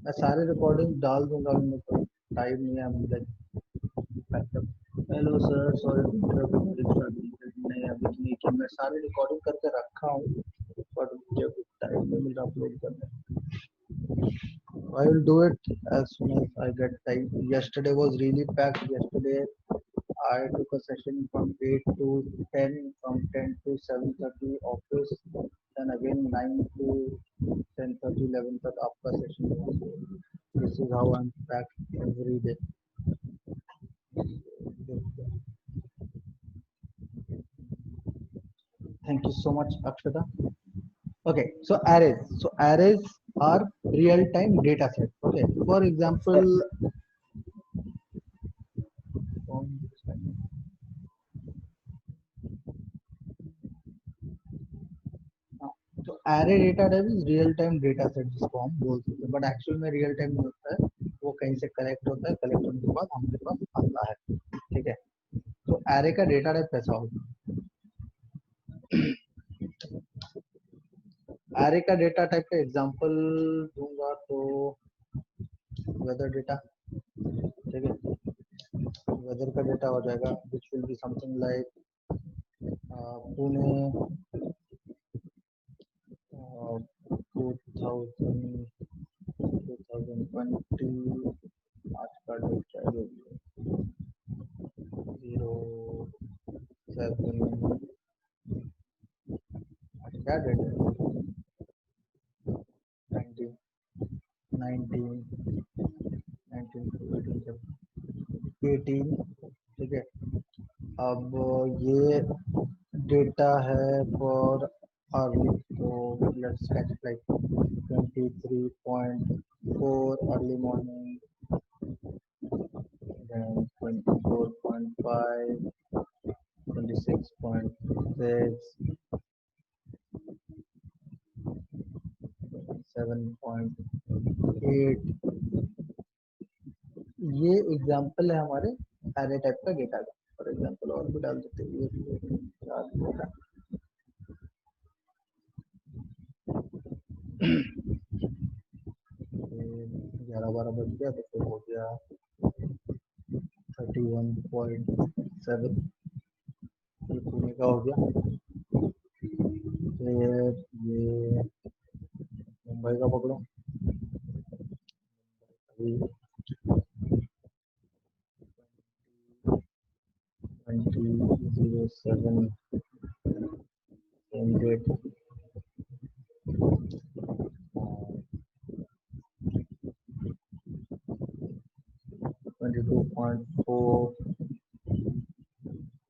मैं सारे रिकॉर्डिंग डाल दूंगा, मेरे को टाइम नहीं है, हेलो सर, सॉरी नहीं अभी नहीं कि मैं सारे रिकॉर्डिंग करके रखा हूँ, बट मुझे टाइम नहीं मिल रहा अपलोड करने। I will do it as soon as I get time. Yesterday was really packed. Yesterday I took a session from 8 to 10, from 10 to 7:30 office, then again 9 to 10:30, 11:30 after session. This is how I'm packed every day. Thank you so much, Akshata. Okay, so arrays. So arrays are real-time data set. Okay, for example, तो array data type is real time data set जिसको हम बोल सकते हैं, but actual में real time नहीं होता है, वो कहीं से कलेक्ट होता है, कलेक्ट होने के बाद हमारे पास आता है। ठीक है, तो एरे का डेटा टाइप कैसा होगा? एरे का डेटा टाइप का एग्जांपल दूंगा तो वेदर डेटा। ठीक है, वेदर का डेटा हो जाएगा which will be something like Pune 2020 आज का डेट क्या है? 07 क्या डेट है? 19 18। ठीक है, अब ये डेटा है फॉर अर्ली, तो let's catch like 23.4 early morning, then 24.5, 26.6, 7.8। ये एग्जांपल है हमारे एरे टाइप का डेटा का। फॉर एग्जांपल और भी डाल देते हैं, ये 11-12 बज गया तो फिर हो गया 31.7, ये पुणे का हो गया। फिर ये मुंबई का पकड़ो, 2007 सेम डेट, 22.4,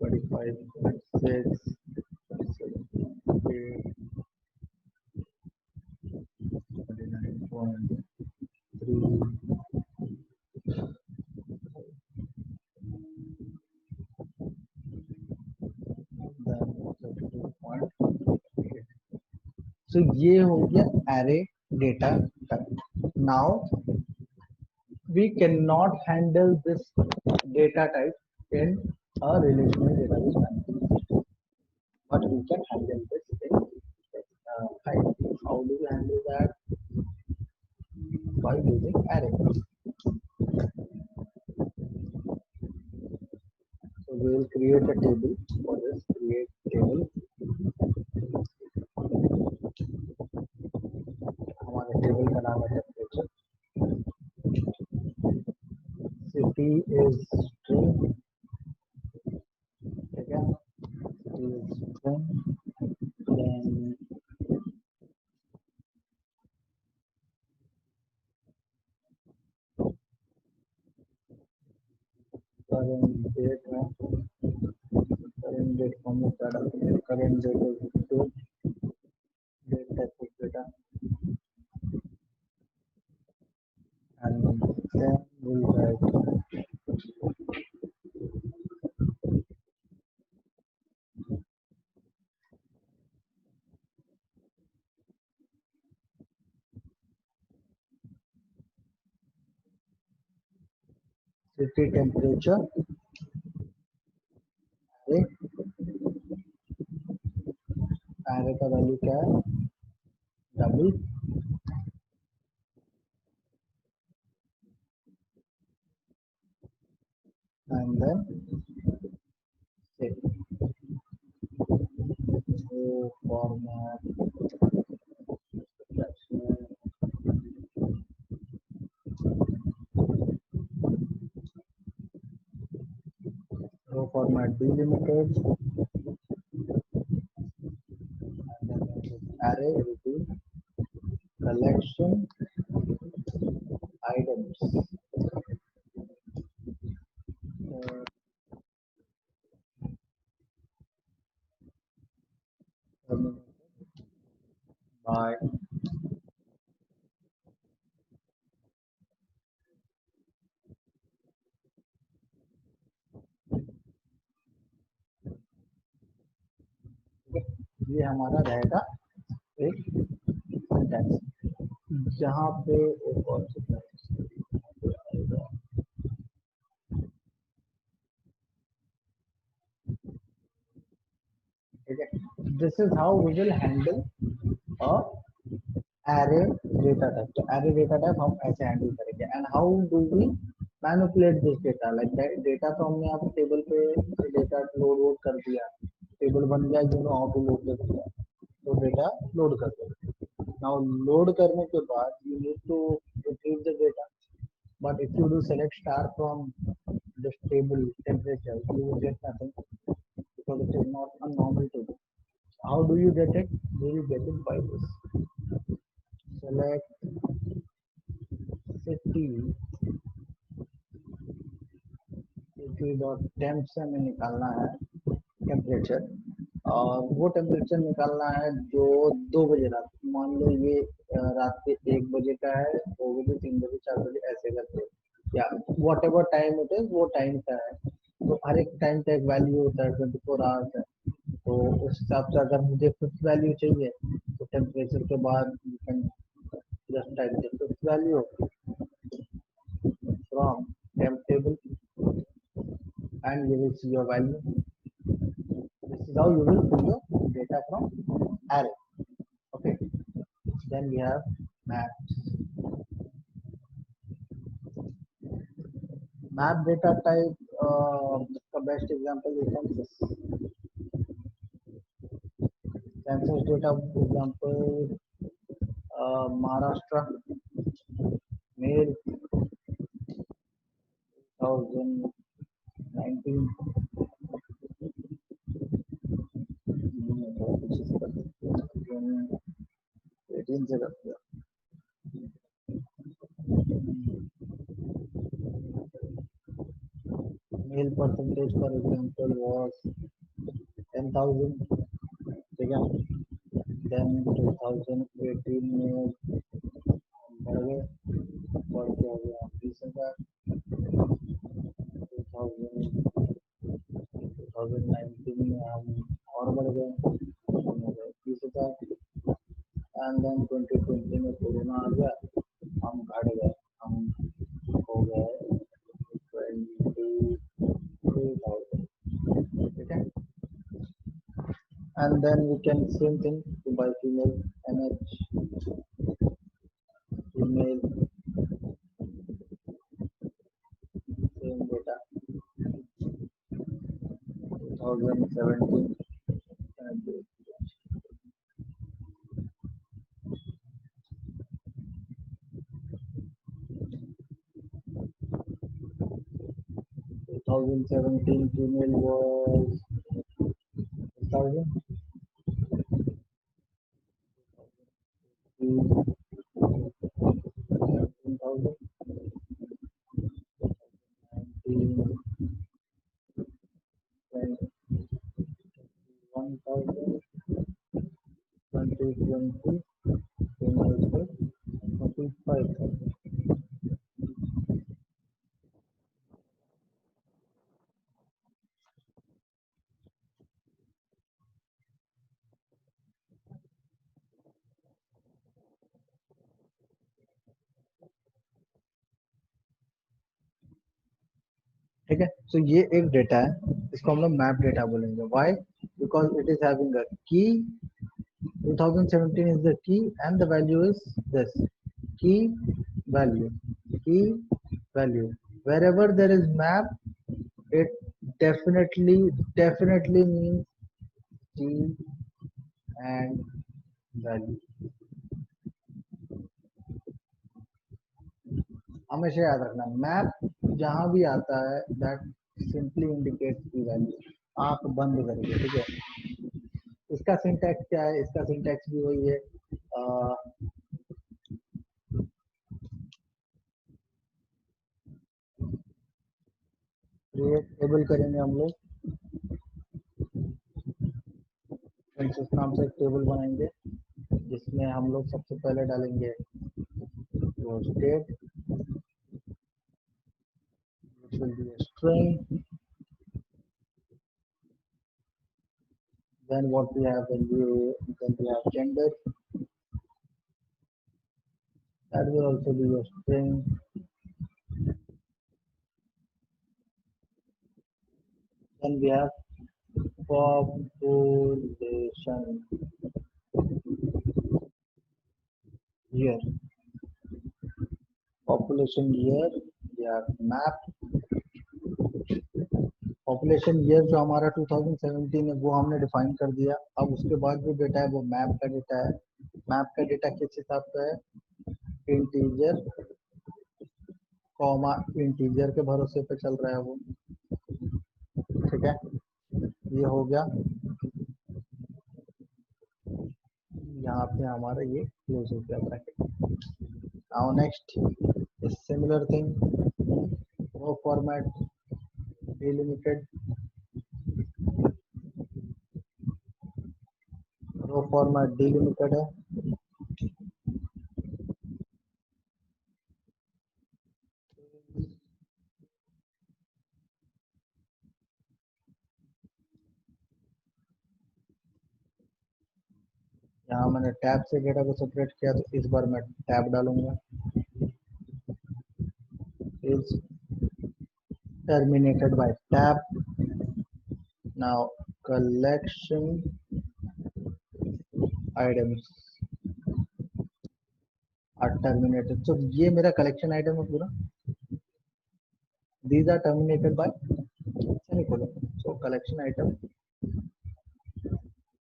25.6, 27.8, 29.3, तो ये हो गया array data type. Now we cannot handle this data type in a relational database management, but we can handle this in Hive. How do we handle that? By using array. So we will create a table. For this, create table. हमारे table का नाम है temperature, city is string. ठीक है, city is string, then current date है, current date को हम लोग क्या डालते हैं? Current date is to date type of data, and then we'll write city temperature, array का वैल्यू क्या है? Double then save. So format row format delimited, and then array will be collection items. By ये हमारा रहेगा एक sentence. जहाँ पे एक और ठीक है, this is how we will handle a array data type. तो एरे डेटा टाइप हम ऐसे हैंडल करेंगे। And how do we manipulate this data, like data तो हमने यहाँ पे टेबल पे डेटा लोड कर दिया, टेबल बन गया, you know how to load कर दिया, तो डेटा लोड कर दो। नाउ लोड करने के बाद you need to retrieve the data, but if you do select star from this table temperature, you will get nothing because it is not a normal table. How do you get it? You will get it by this. Select city, city dot temp से हमें निकालना है temperature, और वो temperature निकालना है जो 2 बजे रात, मान लो ये रात के 1 बजे का है, 2 बजे, 3 बजे, 4 बजे ऐसे करके, या what ever time it is वो टाइम का है। तो हर एक टाइम का एक वैल्यू होता है, 24 आवर्स है, तो उस हिसाब से अगर मुझे फिफ्थ वैल्यू चाहिए तो टेम्परेचर के बाद you can just type the fifth value from temp table and you will see your value. This is how you will pull your data from array. Okay, then we have maps. Map data type, the best example is census. Census data example, Maharashtra, May 2019, 18 से करते हैं। Male percentage for example was 10,000, ठीक है। Then 2018 में बढ़ गए, बढ़ के हो गया 20,000, 2019 में हम और बढ़ गए, हो गए 20,000, एंड देन 2020 में कोरोना आ गया, हम घट गए, हम हो गए 22,000, ठीक है। And then we can same thing to by female, NH female, same data 2017 and 2017 female was 1,000. 17,000. 19, 21,000. 2020 females were 45,000. ठीक है, तो ये एक डेटा है, इसको हम लोग मैप डेटा बोलेंगे। Why? Because it is having a की, 2017 is the key and the value is this key value, key value. Wherever there is map, It definitely means T and value. हमेशा याद रखना, map जहां भी आता है that simply indicates की value, आंख बंद करके, ठीक है। इसका सिंटैक्स क्या है? इसका सिंटैक्स भी वही है, क्रिएट टेबल करेंगे हम लोग, सेंसस नाम से एक टेबल बनाएंगे जिसमें हम लोग सबसे पहले डालेंगे वो state, which will be a string, then what we have then we have gender, that will also be a string, then we have population year, population year, we have map, population year जो हमारा 2017 है वो हमने define कर दिया। अब उसके बाद जो डेटा है वो मैप का डेटा है। मैप का डेटा किस हिसाब से है? इंटीजर कॉमा इंटीजर के भरोसे पे चल रहा है वो, ठीक है। ये हो गया, यहाँ पे हमारा ये क्लोज हो गया bracket. Now next similar thing, row format delimited, row format delimited है, यहाँ मैंने टैब से डेटा को सेपरेट किया तो इस बार मैं टैब डालूंगा, is terminated by tab. Now collection items are terminated. So ये मेरा collection item है पूरा, these are terminated by semicolon. So collection item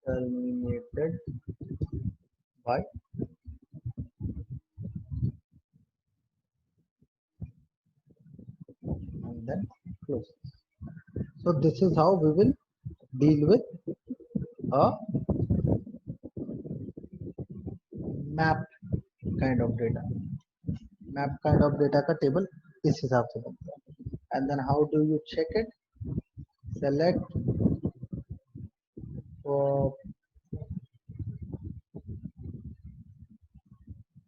terminated by, and then close. So this is how we will deal with a map kind of data. Map kind of data का table इस हिसाब से बनता है। And then how do you check it? Select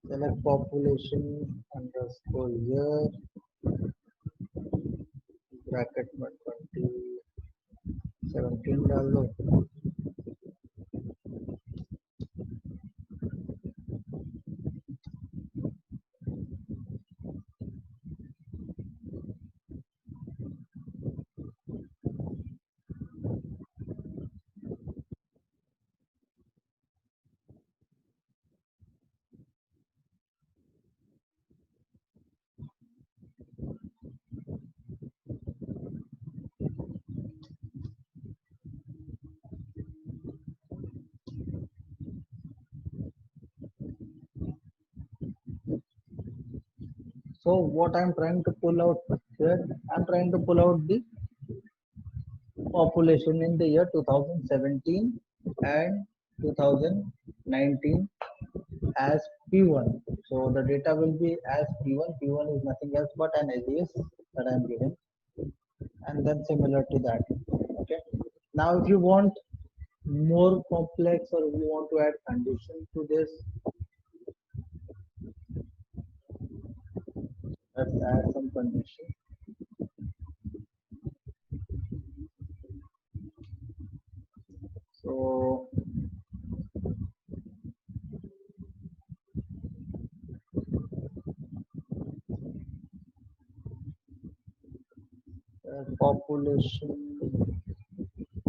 select population underscore year bracket में 2017 डाल दो, so what I'm trying to pull out here, I'm trying to pull out the population in the year 2017 and 2019 as P1. So the data will be as P1. P1 is nothing else but an alias that I'm giving, and then similar to that. Okay. Now, if you want more complex or if you want to add condition to this, let's add some condition. So population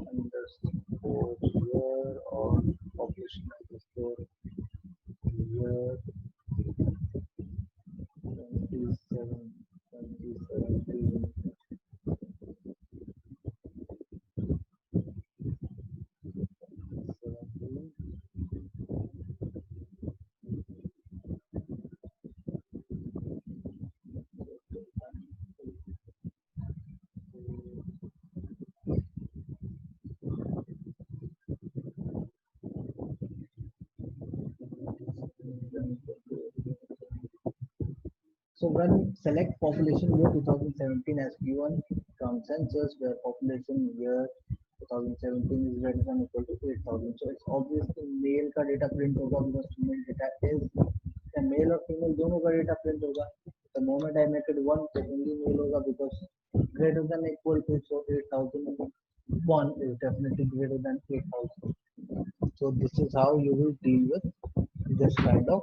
underscore year or population underscore year 2017 So when select population year 2017 as P1 from census where population year 2017 is greater than equal to 8,000. So it's obviously male का data print होगा because female data is या male और female दोनों का data print होगा. The moment I make it one, तो only male होगा because greater than equal to, so 8,001 is definitely greater than 8,000. So this is how you will deal with this kind of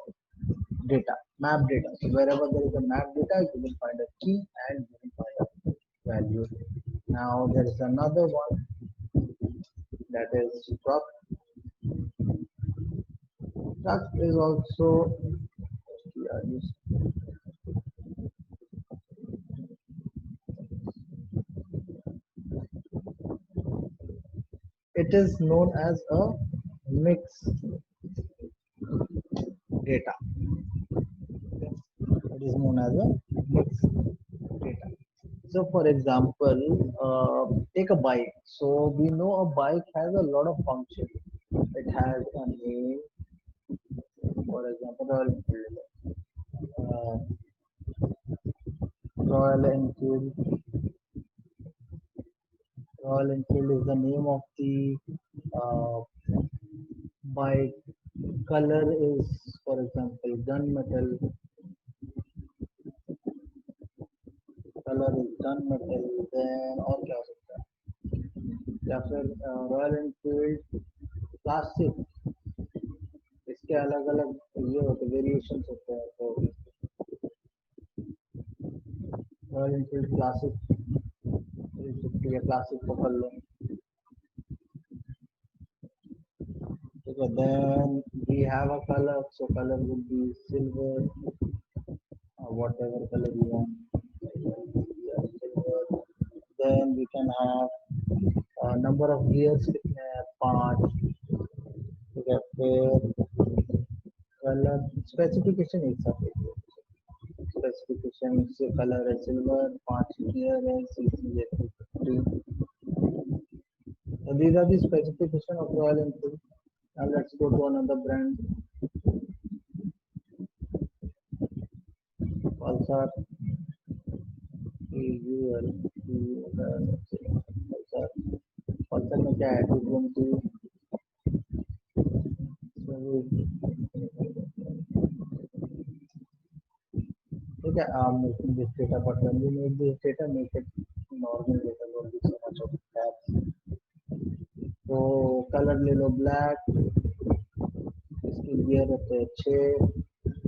data, map data. So wherever there is a map data, you will find a key and you will find a value. Now there is another one that is struct. Struct is also it is known as a mixed data. It is known as a mixed data. So for example, take a bike. So we know a bike has a lot of functions. It has a name, for example, Royal Enfield. Royal Enfield is the name of the bike. Color is, for example, gunmetal. Color is gunmetal. Then और क्या हो सकता है? या फिर royal Enfield classic. इसके अलग अलग ये होते वेरिएशंस होते हैं. तो रॉयल एनफील्ड क्लासिक क्लासिक पकड़ लो. Okay, then we have a color, so color would be silver, whatever color you want. Yeah, silver. Then we can have number of gears, 5. Okay, color specification एक साथ specification से color है silver, 5 gear है, CC है 3. So these are the specification of Royal Enfield. Now let's go to another brand. Pulsar. Pulsar में क्या है? 220. Okay, making this data, but when you make this data, make it normal data, don't be so much of tabs. So color ले लो black. इसकी gear होते हैं 6.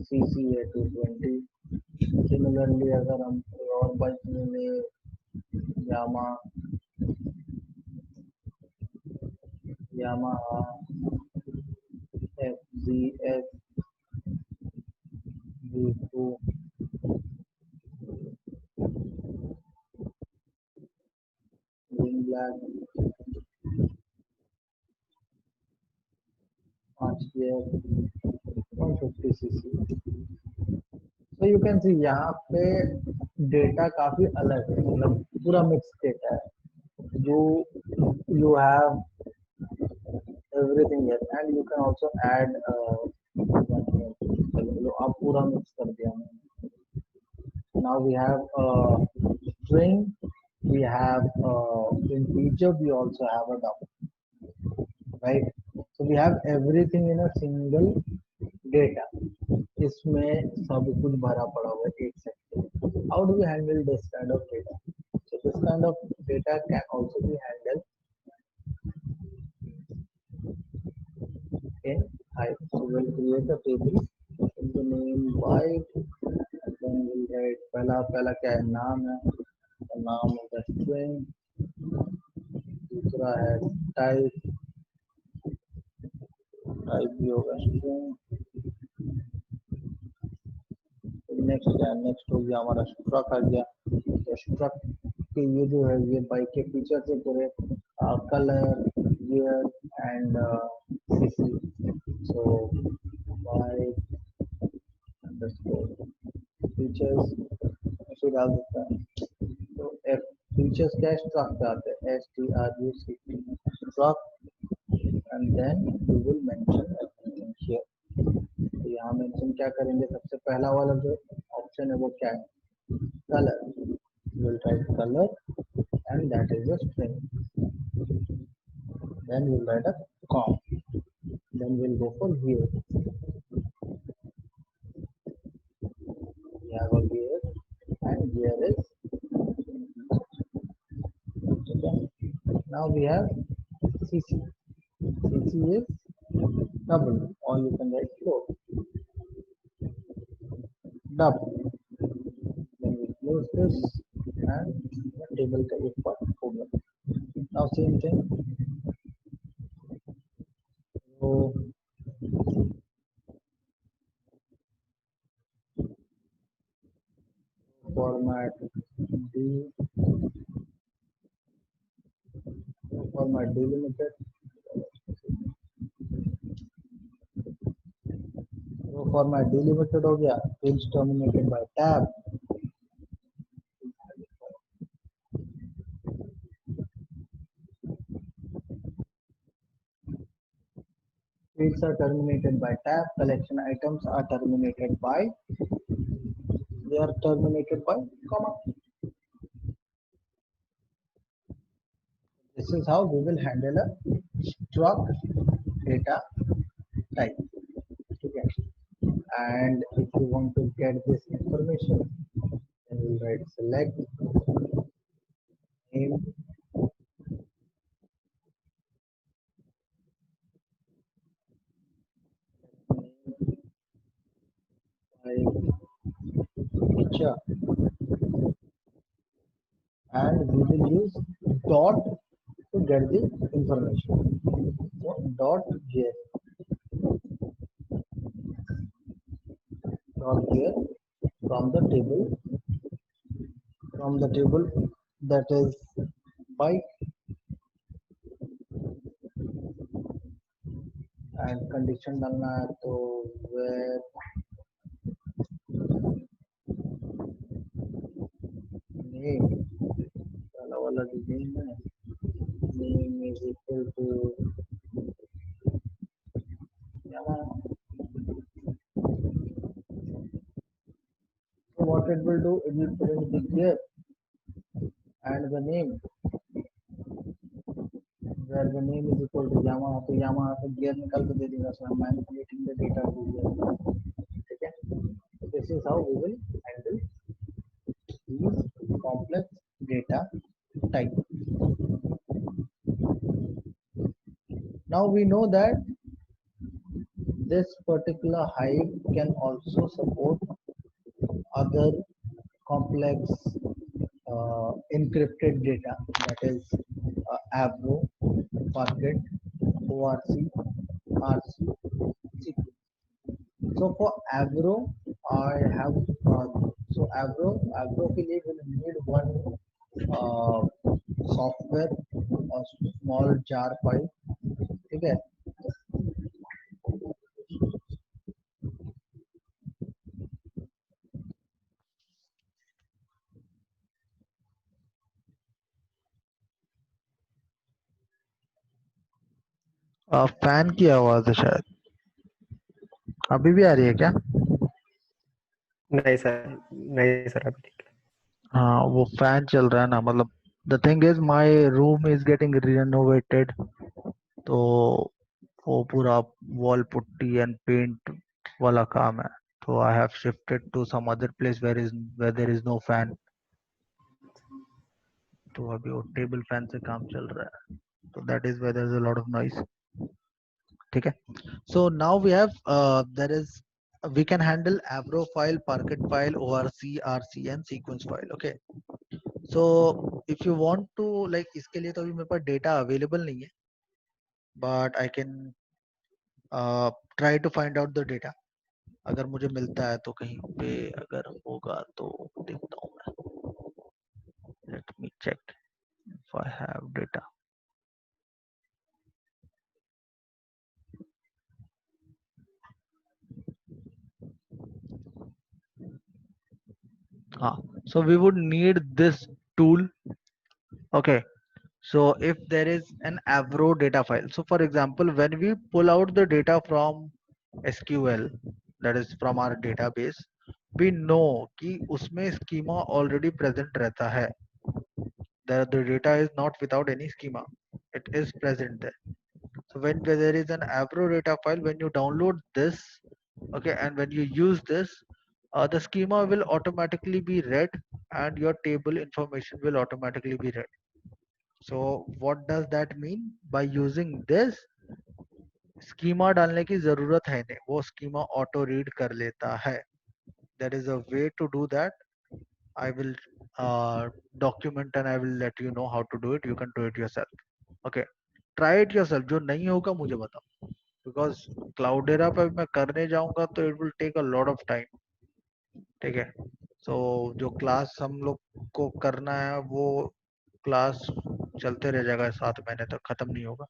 CC है 220. Similarly अगर हम कोई और बाइक में ले Yamaha FZS V2 green black 5 gear 150 cc. So you can see यहाँ पे डेटा काफी अलग है, मतलब पूरा मिक्स डेटा है. You have everything here and you can also add आप पूरा मिक्स कर दिया. Now we have string, we have integer, we also have a double, right? So we have everything in a single data. इसमें सब कुछ भरा पड़ा हुआ है एक second. How do we handle this kind of data? So this kind of data can also be handled in Hive. So we'll create a table in the name byte and then we'll write पहला क्या है? नाम है, तो नाम होगा string. दूसरा है type भी होगा string. नेक्स्ट क्या है? नेक्स्ट हो गया हमारा स्ट्रक आ गया. तो स्ट्रक के ये जो है ये बाइक के फीचर से पूरे colour, gear and CC. So bike underscore features ऐसे डाल देता है. तो फीचर्स क्या है? स्ट्रक पे आते हैं STRUCT struct and then you will mention everything here. तो यहाँ मेंशन क्या करेंगे? सबसे पहला वाला जो ऑप्शन है वो क्या है? Colour. We'll write color and that is a string. Then we'll write a com. Then we'll go for view. We have a view and here is okay. Now we have CC. CC is double or you can write float. Double. Then we close this and the table is for formula. Now same thing. So format D, format delimited. So format delimited हो गया. Fields terminated by tab. Fields are terminated by tab. Collection items are terminated by. They are terminated by comma. This is how we will handle a struct data type. Okay. And if you want to get this information, then we'll write select name by picture and we will use dot to get the information. So dot js dot here from the table that is by and condition डालना है तो where name वाला वाला जो name है name is equal to Yama. So what it will do, it will print the gear and the name where the name is equal to Yamaha, तो Yamaha से gear निकाल के दे देगा. So I'm manipulating the data to gear. ठीक है. So this is how we will handle these complex data type. Now we know that this particular Hive can also support other complex encrypted data, that is Avro, Parquet, ORC, RC, sequence. So for Avro, I have so Avro के लिए will need one software or small jar file. ठीक है. Fan की आवाज है शायद. अभी भी आ रही है क्या? नहीं सर अभी ठीक है. हाँ वो फैन चल रहा है ना. मतलब the thing is my room is getting renovated, तो वो पूरा वॉल पुट्टी एंड पेंट वाला काम है. तो I have shifted to some other place where there is no fan. तो अभी वो टेबल फैन से काम चल रहा है. तो that is where there is a lot of noise. ठीक है. So now we have there is we can handle Avro file, Parquet file, ORC, RC and sequence file. Okay. So if you want to like इसके लिए तो अभी मेरे पास data available नहीं है, but I can try to find out the data. अगर मुझे मिलता है तो कहीं पे अगर होगा तो देखता हूँ मैं. Let me check if I have data. So we would need this tool. Okay. So if there is an Avro data file, so for example, when we pull out the data from SQL, that is from our database, we know कि उसमें schema already present रहता है. The data is not without any schema. It is present there. So when there is an Avro data file, when you download this, okay, and when you use this, the schema will automatically be read and your table information will automatically be read. So what does that mean? By using this, schema डालने की जरूरत है नहीं, वो schema auto read कर लेता है. There is a way to do that. I will document and I will let you know how to do it. You can do it yourself. Okay. Try it yourself. जो नहीं होगा मुझे बताओ. Because Cloudera पे मैं करने जाऊंगा तो it will take a lot of time. ठीक है. So जो क्लास हम लोग को करना है वो क्लास चलते रह जाएगा 7 महीने तक, खत्म नहीं होगा.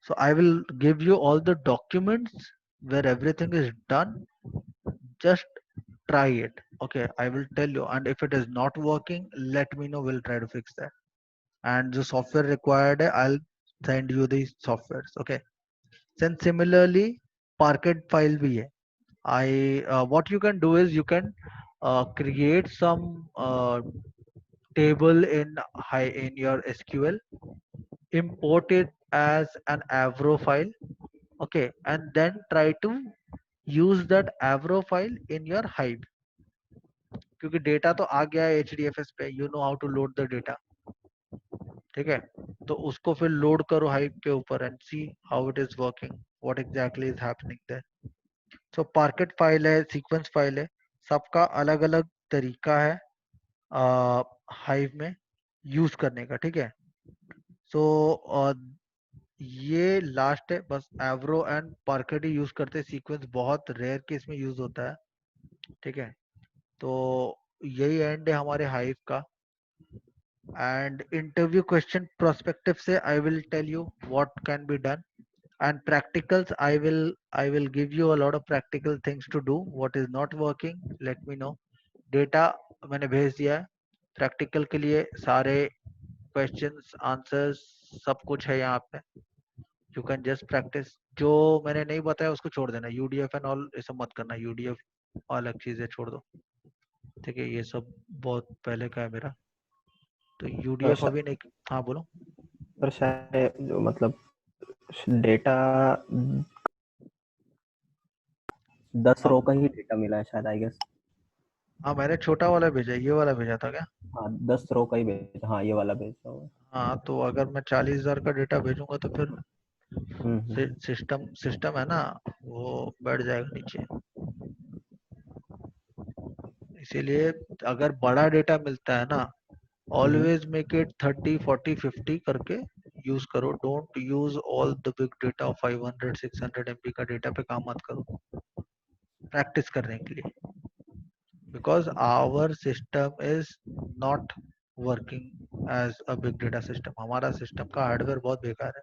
So I will give you all the documents where everything is done. Just try it. Okay, I will tell you. And if it is not working, let me know. We'll try to fix that. And the software required, I'll send you the softwares. Okay. Then similarly, Parquet file bhi hai. What you can do is you can create some table in your SQL, import it as an Avro file. Okay, and then try to use that Avro file in your Hive. क्योंकि data तो आ गया है HDFS पे, you know how to load the data. ठीक है, तो उसको फिर लोड करो Hive के ऊपर and see how it is working, what exactly is happening there. So Parquet file है, सीक्वेंस फाइल है, सबका अलग अलग तरीका है Hive में यूज करने का. ठीक है, so ये लास्ट है, बस एवरो एंड पार्केट ही यूज करते हैं. सीक्वेंस बहुत रेयर केस में यूज होता है. ठीक है, तो यही एंड है हमारे हाइव का. एंड इंटरव्यू क्वेश्चन प्रोस्पेक्टिव से I will tell you what can be done. And practicals I will give you a lot of practical things to do. What is not working, let me know. Data मैंने भेज दिया है. Practical के लिए सारे questions answers सब कुछ है यहाँ पे. You can just practice. जो मैंने नहीं बताया उसको छोड़ देना. यूडीएफ एंड ऑल ये सब मत करना. यूडीएफ अलग चीजें छोड़ दो. ठीक है, ये सब बहुत पहले का है मेरा, तो यूडीएफ अभी नहीं. हाँ बोलो. पर शायद जो मतलब डेटा 10 रो का ही डेटा मिला है शायद, आई गेस. हाँ मैंने छोटा वाला भेजा, ये वाला भेजा था क्या? हाँ 10 रो का ही भेजा. हाँ ये वाला भेजा हुआ. हाँ तो अगर मैं 40,000 का डेटा भेजूंगा तो फिर सिस्टम है ना, वो बैठ जाएगा नीचे. इसीलिए अगर बड़ा डेटा मिलता है ना, ऑलवेज मेक इट 30 40 50 करके यूज करो. Don't use all the big data. 500 600 MB का डेटा पे काम मत करो प्रैक्टिस करने के लिए. because our system is not working as a big data system. हमारा सिस्टम का हार्डवेयर बहुत बेकार है.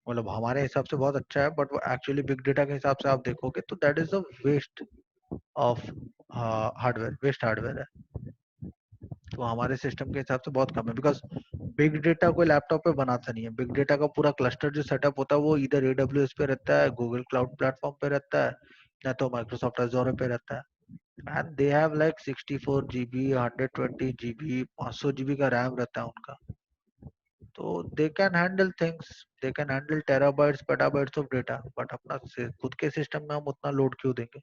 मतलब हमारे हिसाब से बहुत अच्छा है, बट वो एक्चुअली बिग डेटा के हिसाब से आप देखोगे तो that is a waste of hardware. Waste hardware है. तो हमारे सिस्टम के हिसाब से बहुत कम है. बिकॉज बिग डेटा कोई लैपटॉप पे बनाता नहीं है. बिग डेटा का पूरा क्लस्टर जो सेटअप होता है वो इधर AWS पे रहता है, गूगल क्लाउड प्लेटफॉर्म पे रहता है, या तो माइक्रोसॉफ्ट अज़ूर पे रहता है. and they have like 64 GB, 120 GB, 500 GB का रैम रहता है उनका. तो they can handle things, they can handle terabytes petabytes of data. but अपना खुद के सिस्टम में हम उतना लोड क्यों देंगे?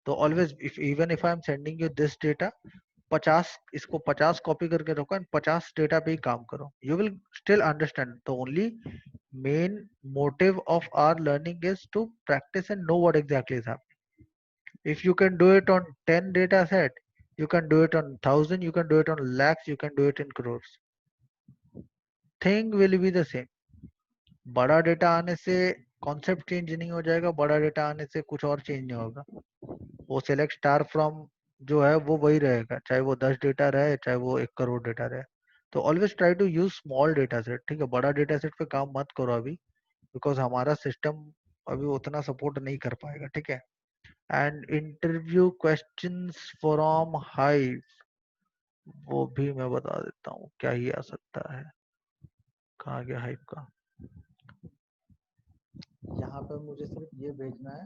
तो always if even if I am sending you this data, 50 इसको 50 कॉपी करके रखो एंड 50 डेटा पे ही काम करो. You will still understand. The only main motive of our learning is to practice and know what exactly is happening. If you can do it on 10 data set, you can do it on 1,000, you can do it on lakhs, you can do it in crores. Thing will be the same. बड़ा data आने से concept change नहीं हो जाएगा. बड़ा data आने से कुछ और चेंज नहीं होगा. वो सेलेक्ट स्टार फ्रॉम जो है वो वही रहेगा, चाहे वो 10 डेटा रहे चाहे वो 1 करोड़ डेटा रहे. तो always try to use small data set. ठीक है, बड़ा डेटा सेट पे काम मत करो अभी, बिकॉज हमारा सिस्टम अभी उतना सपोर्ट नहीं कर पाएगा. ठीक है. And interview questions from hive, वो भी मैं बता देता हूँ क्या ही आ सकता है. कहाँ गया हाइव का? यहाँ पे मुझे सिर्फ ये भेजना है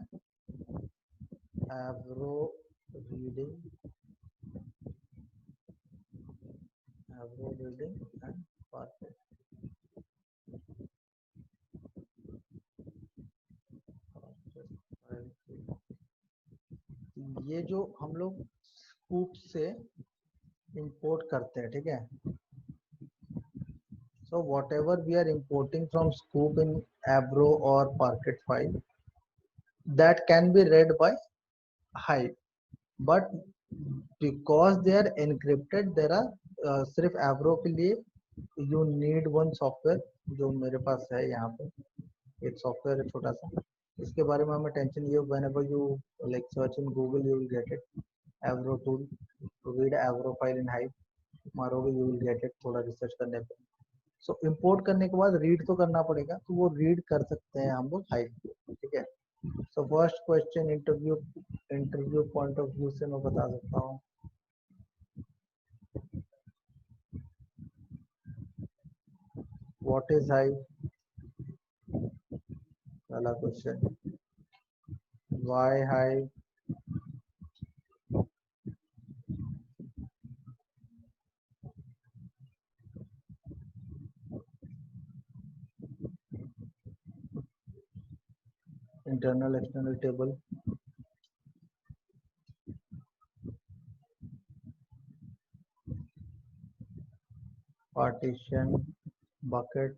Avro reading, Avro reading and Parquet. ये जो हम लोग स्कूप से इंपोर्ट करते हैं, ठीक है, so whatever we are importing from scoop in Avro or Parquet file, that can be read by Hive, but because they are encrypted, there are सिर्फ Avro के लिए you need one software जो मेरे पास है यहाँ पे, एक सॉफ्टवेयर है छोटा सा, इसके बारे में हमें टेंशन ये, whenever you like search in Google you will get it, Avro tool to read Avro file in Hive, मारोगे you will get it थोड़ा रिसर्च करने पे। सो इंपोर्ट करने के बाद रीड तो करना पड़ेगा, तो वो रीड कर सकते हैं हम लोग हाइव, ठीक है। So first question interview point of view से मैं बता सकता हूँ, व्हाट इज हाइव, पहला question, why hive, internal external table, partition, bucket,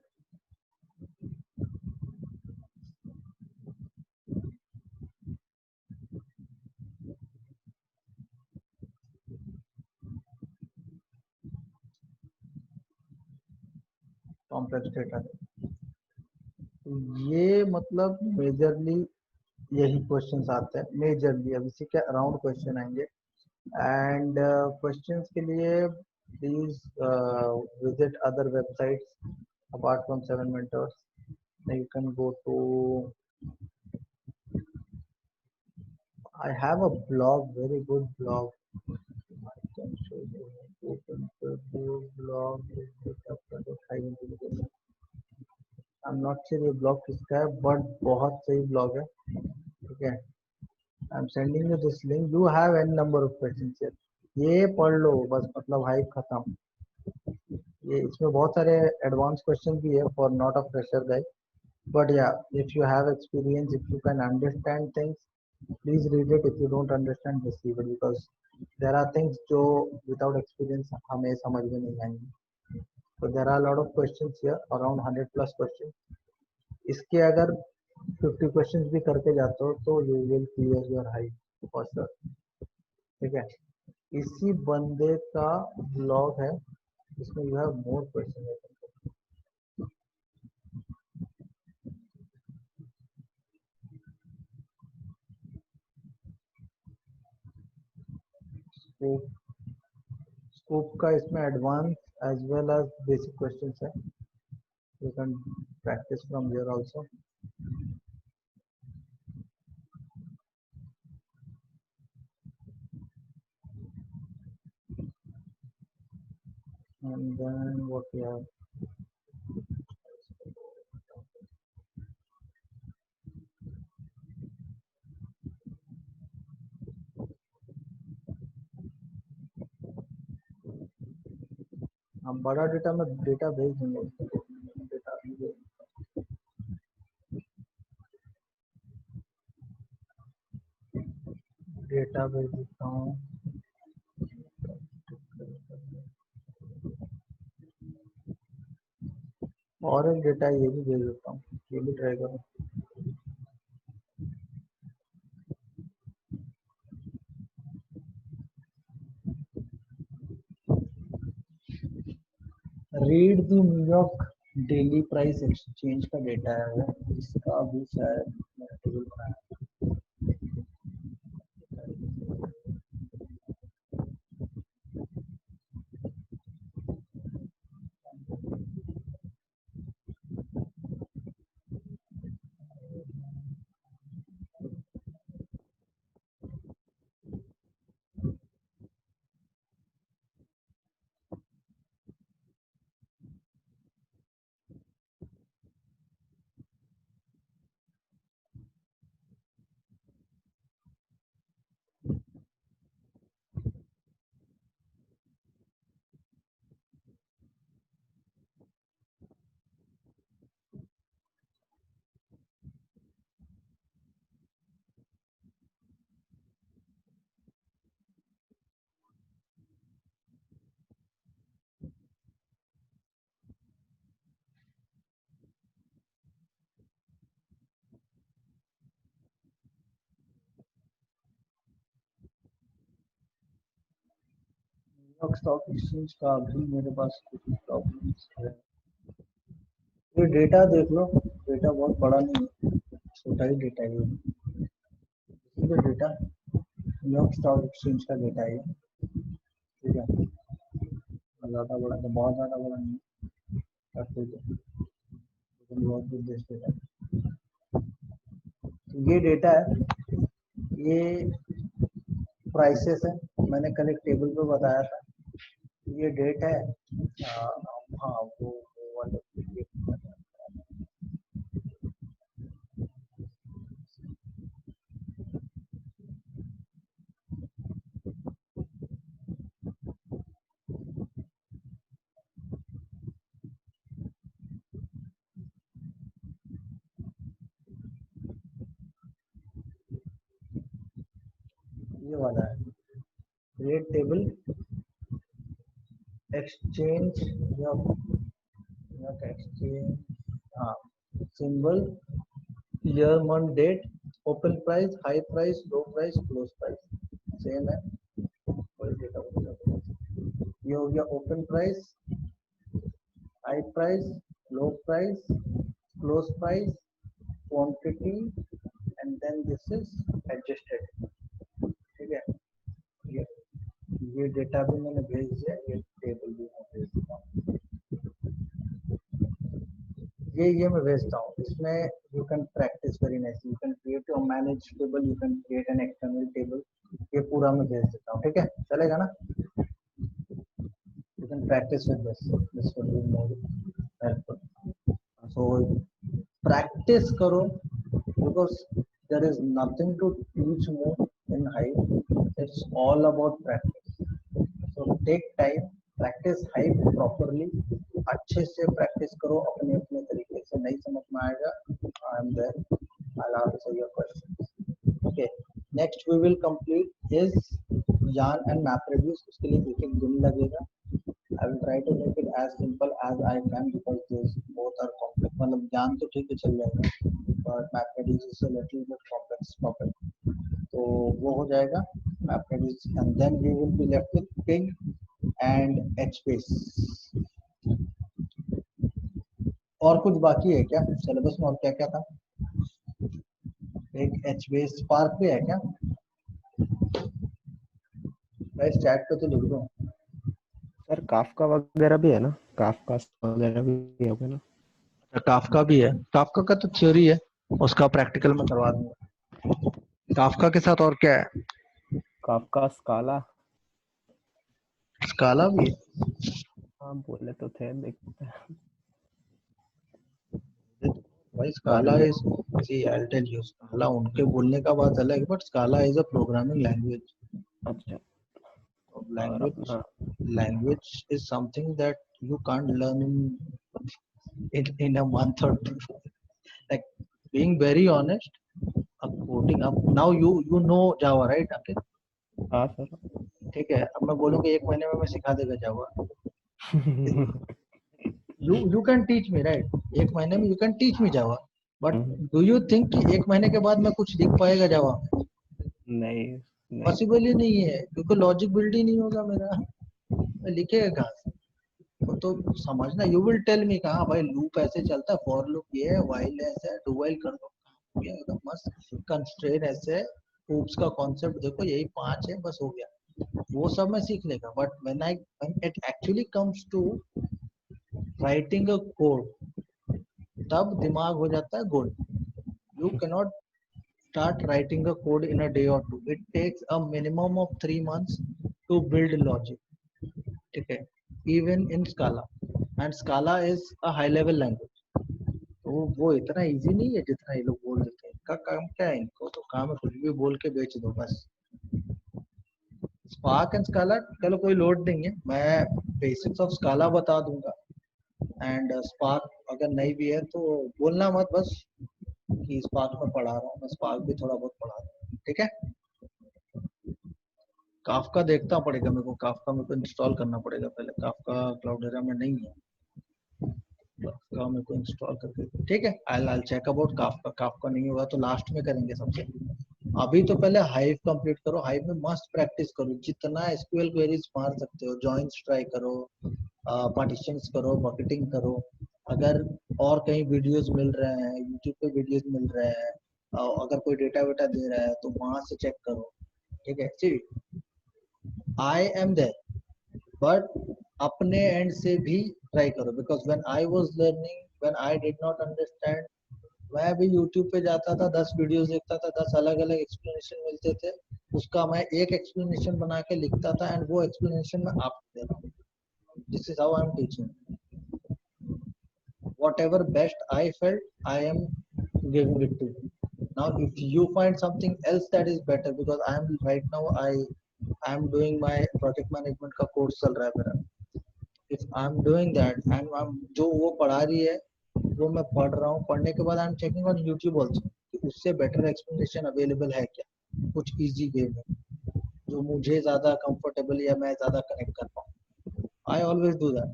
complex data. ये मतलब मेजरली यही क्वेश्चंस आते हैं मेजरली, अब इसी के अराउंड क्वेश्चन आएंगे। एंड क्वेश्चंस के लिए please visit other websites apart from 7 mentors. Now you can go to, I have a blog, very good blog, I can show you, open the blog, I'm not sure ये blog किसका है, but बहुत सही blog है, ठीक है। I'm sending you this link, you have n number of questions here, ये पढ़ लो बस, मतलब हाइप खत्म। ये इसमें बहुत सारे एडवांस क्वेश्चन भी है for not a fresher guide, but yeah, if you have experience, if you can understand things, please read it. If you don't understand, just leave it, because there are things जो without experience हमें समझ में नहीं आएंगे। So there are a lot of questions here, around 100 plus questions, इसके अगर 50 questions भी करके जाते हो तो you will clear your height for sure, ठीक है। इसी बंदे का ब्लॉग है, इसमें you have more questions, scope का इसमें advance as well as basic questions है, you can practice from here also. And then what we have, हम बड़ा डेटा में डेटा भेज देंगे, डेटा डेटा भेज देता हूँ, और एक डेटा ये भी भेज देता हूँ, ये भी ट्राई करो। Read the New York daily price exchange का डेटा है वो, इसका भी शायद मैंने टेबल बनाया। स्टॉक एक्सचेंज का अभी मेरे पास कुछ प्रॉब्लम्स है। ये डेटा देख लो, डेटा बहुत बड़ा नहीं है, छोटा ही डेटा है ये। ये डेटा न्यूयॉर्क स्टॉक एक्सचेंज का डेटा है, ठीक है। ज़्यादा बड़ा तो बहुत ज़्यादा बड़ा नहीं है, लेकिन बहुत good देश डेटा है। तो ये डेटा है, ये प्राइसेस है, मैंने कल एक टेबल पे बताया था। ये डेट है, हाँ वो वाले ये वाला है रेट टेबल एक्सचेंज या एक्सचेंज, हाँ symbol year month date open price high price low price close price same है, वही डेटा बनेगा। ये हो गया open price, high price, low price, close price, quantity and then this is adjusted, ठीक है। ये डेटा भी मैंने भेज दिया, ये टेबल भी मैं भेज देता हूँ, ये मैं भेजता हूँ। इसमें you can practice very nice, you can create your manage table, you can create an external table, ये पूरा मैं भेज देता हूँ, ठीक है, चलेगा ना। You can practise with this will be more helpful. So practise करो, because there is nothing to teach more in Hive, it's all about practice. So take time, practise Hive properly, अच्छे से प्रैक्टिस करो अपने अपने तरीके से। नहीं समझ में आएगा, I am there, I will answer your questions, okay. Next we will complete is yarn and map reviews, उसके लिए एक एक दिन लगेगा। I will try to make it as simple as I can because these both are complex, मतलब ज्ञान तो ठीक है चल जाएगा, but mathematics is a little bit complex topic, तो वो हो जाएगा mathematics, and then we will be left with pig and HBase। और कुछ बाकी है क्या सिलेबस में, और क्या क्या था? एक HBase स्पार्क भी है क्या? मैं चैट पे तो लिख दूँ। सर काफका वगैरह भी है ना, काफका वगैरह भी होगा ना? काफका भी है, काफका का तो थ्योरी है, उसका प्रैक्टिकल में करवा दूंगा। काफका के साथ और क्या है? काफका स्काला, स्काला भी है। हाँ बोले तो थे, देखते हैं। भाई और स्काला ये is, see I will tell you, Scala उनके बोलने का बात अलग है, but Scala is a programming language. अच्छा, और लैंग्वेज, अपना language is something that you can't learn in a month or two. Like being very honest, coding up now, you know Java, right? Okay, हाँ sir. ठीक है, अब मैं बोलूँगा एक महीने में मैं सिखा देगा जावा, you can teach me, right? एक महीने में you can teach me Java, but do you think कि एक महीने के बाद मैं कुछ लिख पाएगा जावा? नहीं नहीं। पॉसिबल ही नहीं है, क्योंकि लॉजिक बिल्ड ही नहीं होगा मेरा, मैं लिखेगा कहाँ से? तो समझना, यू विल टेल मी कहाँ भाई लूप ऐसे चलता है, फॉर लूप ये है, व्हाइल ऐसे है, डू व्हाइल कर दो, ये एकदम मस्त, कंस्ट्रेन ऐसे है, हूप्स का कॉन्सेप्ट देखो, यही 5 है, बस हो गया, वो सब मैं सीख लेगा। But when it actually comes to writing a code, तब दिमाग हो जाता है gold. You can not start writing a code in a day or two. It takes a minimum of 3 months to build logic. ठीक है, even in Scala, and Scala is a high level language. तो वो इतना easy नहीं है जितना ये लोग बोल देते हैं। इनका काम क्या है, इनको तो काम है कुछ भी बोल के बेच दो बस। स्पार्क एंड स्काला चलो कोई लोड नहीं है, मैं बेसिक्स ऑफ स्काला बता दूंगा, एंड स्पार्क अगर नहीं भी है तो बोलना मत बस कि स्पार्क में पढ़ा रहा हूँ, मैं स्पार्क भी थोड़ा बहुत पढ़ा रहा हूँ, ठीक है। काफका देखना पड़ेगा मेरे को, काफका मेरे को इंस्टॉल करना पड़ेगा पहले, काफका क्लाउडेरा में नहीं है, काफका मेरे को इंस्टॉल करके, ठीक है। I check about Kafka, Kafka नहीं होगा तो लास्ट में करेंगे सबसे, अभी तो पहले हाइव कंप्लीट करो, हाइव में मस्त प्रैक्टिस करो, जितना एसक्यूएल क्वेरीज मार सकते हो, जॉइंस ट्राई करो, पार्टीशंस करो, बकेटिंग करो। अगर और कहीं वीडियोस मिल रहे हैं, यूट्यूब पे वीडियोस मिल रहे हैं, अगर कोई डेटा वेटा दे रहा है तो वहां से चेक करो। ठीक है, सी आई एम देयर, बट अपने एंड से भी ट्राई करो, because when I was learning, when I did not understand, मैं भी यूट्यूब पे जाता था, 10 वीडियोस देखता था, 10 अलग अलग एक्सप्लेनेशन मिलते थे, उसका मैं एक एक्सप्लेनेशन बना के लिखता था, एंड वो एक्सप्लेनेशन मैं आपको दे रहा हूँ। This is how I am teaching. Whatever best I felt, I am giving it to you. Now if you find something else that is better, because I am right now, I am doing my project management का course चल रहा है मेरा। if I'm doing that and I'm जो वो पढ़ा रही है वो मैं पढ़ रहा हूँ, पढ़ने के बाद I'm checking on YouTube also कि उससे better explanation available है क्या, कुछ easy way में जो मुझे ज्यादा comfortable या मैं ज्यादा connect कर पाऊँ। I always do that.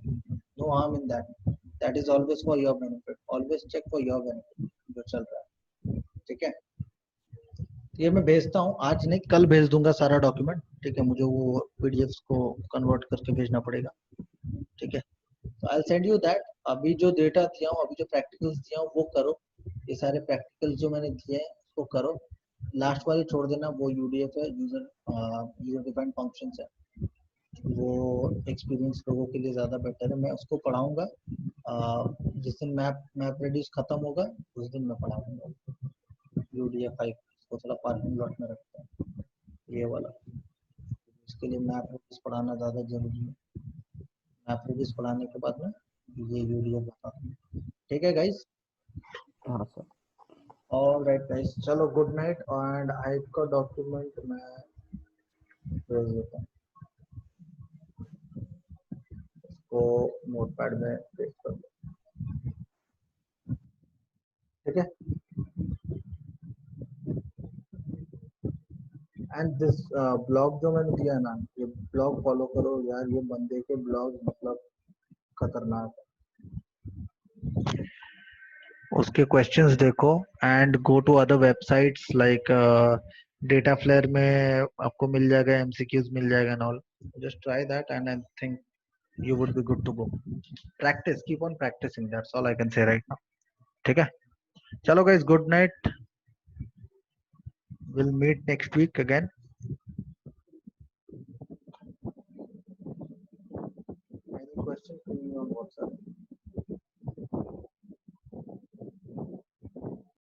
No harm in that. That is always for your benefit. Always check for your benefit जो चल रहा है। ठीक है, ये मैं भेजता हूँ, आज नहीं कल भेज दूंगा सारा डॉक्यूमेंट। ठीक है, मुझे वो पीडीएफ को कन्वर्ट करके भेजना पड़ेगा। ठीक है, तो आई सेंड यू दैट। अभी जो डेटा दिया हूँ, अभी जो प्रैक्टिकल्स दिया हूँ वो करो, ये सारे प्रैक्टिकल्स जो मैंने दिए हैं उसको करो। लास्ट वाली छोड़ देना, वो यूडीएफ है, यूजर डिफाइंड फंक्शंस है, वो एक्सपीरियंस लोगों के लिए ज़्यादा बेटर है। मैं उसको पढ़ाऊंगा जिस दिन मैप रेडियस खत्म होगा उस दिन मैं पढ़ाऊंगा यूडीएफ 5। इसको थोड़ा पार्किंग लॉट में रखते हैं ये वाला, इसके लिए मैप रेडियस पढ़ाना ज़्यादा जरूरी है। मैप रेडियस पढ़ाने के बाद में ये यूडीएफ बताता हूँ। ठीक है गाइस, हाँ सर। ऑल राइट गाइस, चलो गुड नाइट। एंड हाइव का डॉक्यूमेंट मैं भेज देता हूँ, इसको नोटपैड में पेस्ट कर दो। ठीक है, एंड दिस ब्लॉग जो मैंने दिया ना, ये ब्लॉग फॉलो करो यार, ये बंदे के ब्लॉग मतलब खतरनाक है। उसके क्वेश्चंस देखो and go to other websites like data flair में आपको मिल जाएगा, एमसीक्यूज मिल जाएगा and all. Just try that and I think you would be good to go. Practice, keep on practicing, that's all I can say right now. ठीक है, चलो guys, good night, will meet next week again.